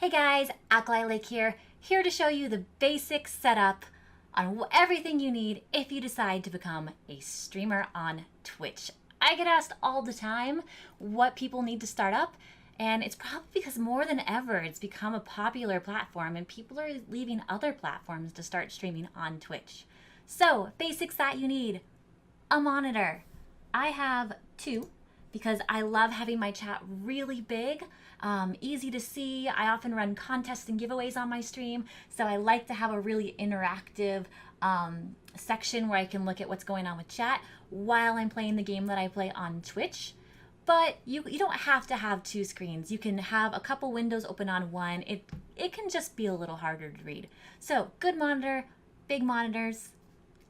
Hey guys, Alkali Lake here to show you the basic setup on everything you need if you decide to become a streamer on Twitch. I get asked all the time what people need to start up, and it's probably because more than ever it's become a popular platform and people are leaving other platforms to start streaming on Twitch. So, basics that you need: a monitor. I have two because I love having my chat really big, easy to see. I often run contests and giveaways on my stream, so I like to have a really interactive section where I can look at what's going on with chat while I'm playing the game that I play on Twitch. But you don't have to have two screens. You can have a couple windows open on one. It can just be a little harder to read. So, good monitor, big monitors,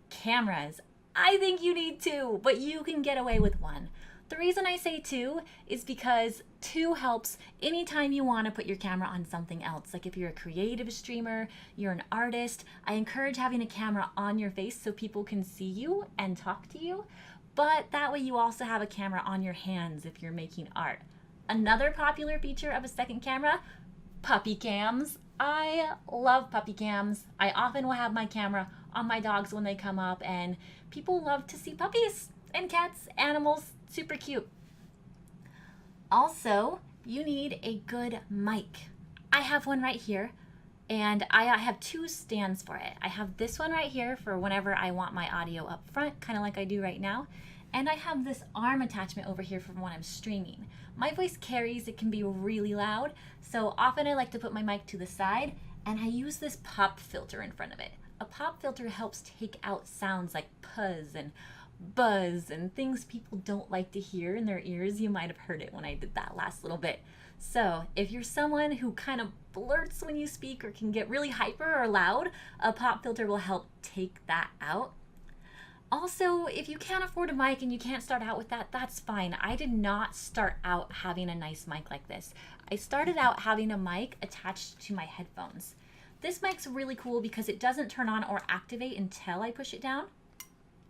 cameras. I think you need two, but you can get away with one. The reason I say two is because two helps anytime you want to put your camera on something else. Like if you're a creative streamer, you're an artist, I encourage having a camera on your face so people can see you and talk to you. But that way you also have a camera on your hands if you're making art. Another popular feature of a second camera, puppy cams. I love puppy cams. I often will have my camera on my dogs when they come up, and people love to see puppies and cats, animals, super cute. Also, you need a good mic. I have one right here, and I have two stands for it. I have this one right here for whenever I want my audio up front, kind of like I do right now. And I have this arm attachment over here for when I'm streaming. My voice carries, it can be really loud, so often I like to put my mic to the side, and I use this pop filter in front of it. A pop filter helps take out sounds like puzz and buzz and things people don't like to hear in their ears. You might have heard it when I did that last little bit. So if you're someone who kind of blurts when you speak or can get really hyper or loud, a pop filter will help take that out. Also, if you can't afford a mic and you can't start out with that, that's fine. I did not start out having a nice mic like this. I started out having a mic attached to my headphones. This mic's really cool because it doesn't turn on or activate until I push it down.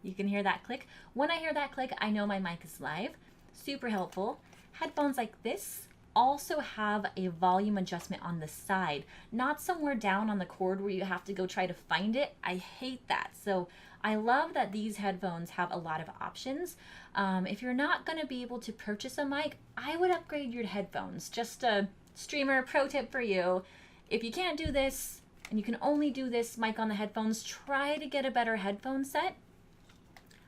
You can hear that click. When I hear that click, I know my mic is live. Super helpful. Headphones like this also have a volume adjustment on the side, not somewhere down on the cord where you have to go try to find it. I hate that. So I love that these headphones have a lot of options. If you're not going to be able to purchase a mic, I would upgrade your headphones. Just a streamer pro tip for you. If you can't do this and you can only do this mic on the headphones, try to get a better headphone set.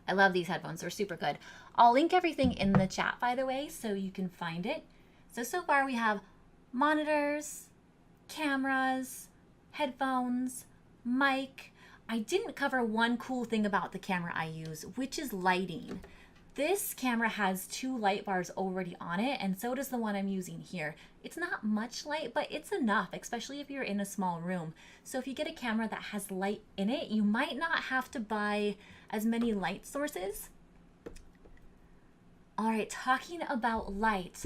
I love these headphones. They're super good. I'll link everything in the chat, by the way, so you can find it. So far we have monitors, cameras, headphones, mic. I didn't cover one cool thing about the camera I use, which is lighting. This camera has two light bars already on it, and so does the one I'm using here. It's not much light, but it's enough, especially if you're in a small room. So if you get a camera that has light in it, you might not have to buy as many light sources. All right, talking about light.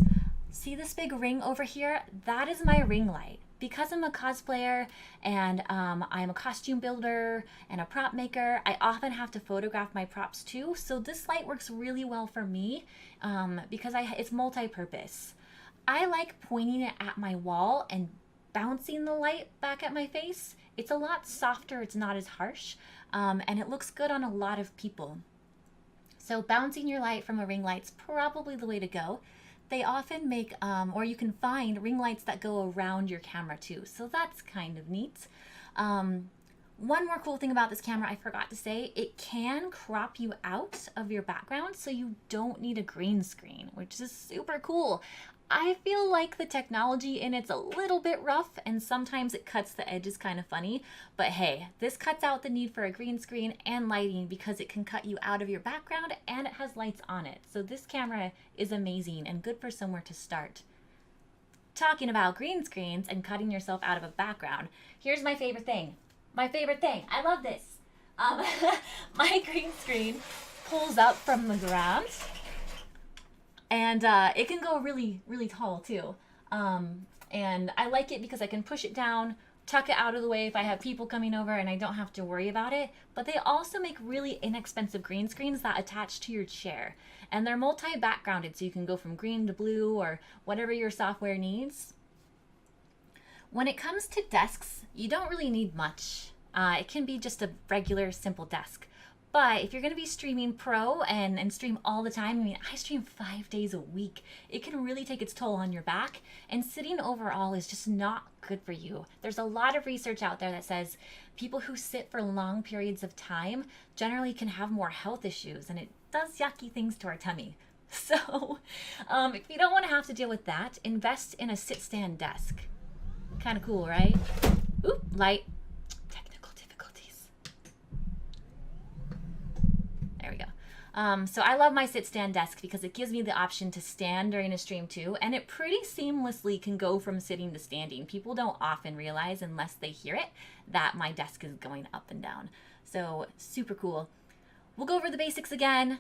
See this big ring over here? That is my ring light. Because I'm a cosplayer and I'm a costume builder and a prop maker, I often have to photograph my props too. So this light works really well for me because it's multi-purpose. I like pointing it at my wall and bouncing the light back at my face. It's a lot softer, it's not as harsh, and it looks good on a lot of people. So bouncing your light from a ring light's probably the way to go. They often make, or you can find ring lights that go around your camera too. So that's kind of neat. One more cool thing about this camera I forgot to say, it can crop you out of your background so you don't need a green screen, which is super cool. I feel like the technology in it's a little bit rough and sometimes it cuts the edges kind of funny, but hey, this cuts out the need for a green screen and lighting because it can cut you out of your background and it has lights on it. So this camera is amazing and good for somewhere to start. Talking about green screens and cutting yourself out of a background, here's my favorite thing. My favorite thing. I love this. My green screen pulls up from the ground. And it can go really, really tall too. And I like it because I can push it down, tuck it out of the way if I have people coming over and I don't have to worry about it. But they also make really inexpensive green screens that attach to your chair. And they're multi-backgrounded, so you can go from green to blue or whatever your software needs. When it comes to desks, you don't really need much. It can be just a regular, simple desk. But if you're going to be streaming pro and stream all the time, I mean, I stream 5 days a week. It can really take its toll on your back, and sitting overall is just not good for you. There's a lot of research out there that says people who sit for long periods of time generally can have more health issues, and it does yucky things to our tummy. So if you don't want to have to deal with that, invest in a sit-stand desk. Kind of cool, right? Oop, light. Technical difficulties. There we go. So I love my sit-stand desk because it gives me the option to stand during a stream too, and it pretty seamlessly can go from sitting to standing. People don't often realize, unless they hear it, that my desk is going up and down. So super cool. We'll go over the basics again.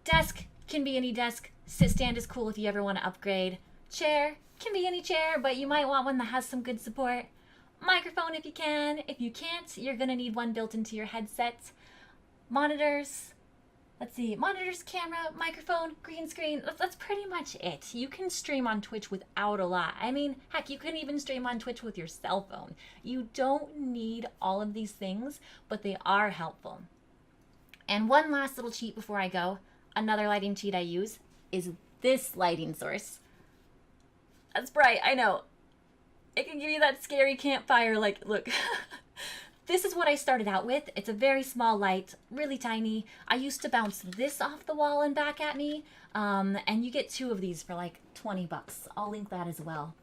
Desk can be any desk. Sit-stand is cool if you ever want to upgrade. Chair can be any chair, but you might want one that has some good support. Microphone if you can. If you can't, you're gonna need one built into your headset. Monitors. Let's see, monitors, camera, microphone, green screen. That's pretty much it. You can stream on Twitch without a lot. I mean, heck, you can even stream on Twitch with your cell phone. You don't need all of these things, but they are helpful. And one last little cheat before I go. Another lighting cheat I use is this lighting source. That's bright, I know. It can give you that scary campfire, like, look. This is what I started out with. It's a very small light, really tiny. I used to bounce this off the wall and back at me, and you get 2 of these for like 20 bucks. I'll link that as well.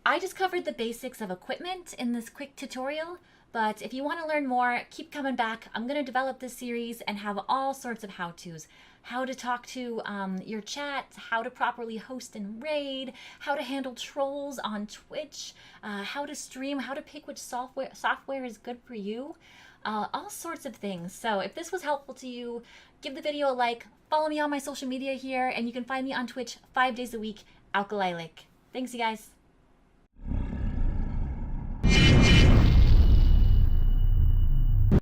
I just covered the basics of equipment in this quick tutorial, but if you want to learn more, keep coming back. I'm going to develop this series and have all sorts of how-tos. How to talk to your chat, how to properly host and raid, how to handle trolls on Twitch, how to stream, how to pick which software is good for you, all sorts of things. So if this was helpful to you, give the video a like, follow me on my social media here, and you can find me on Twitch 5 days a week, Alkali Lake. Thanks, you guys.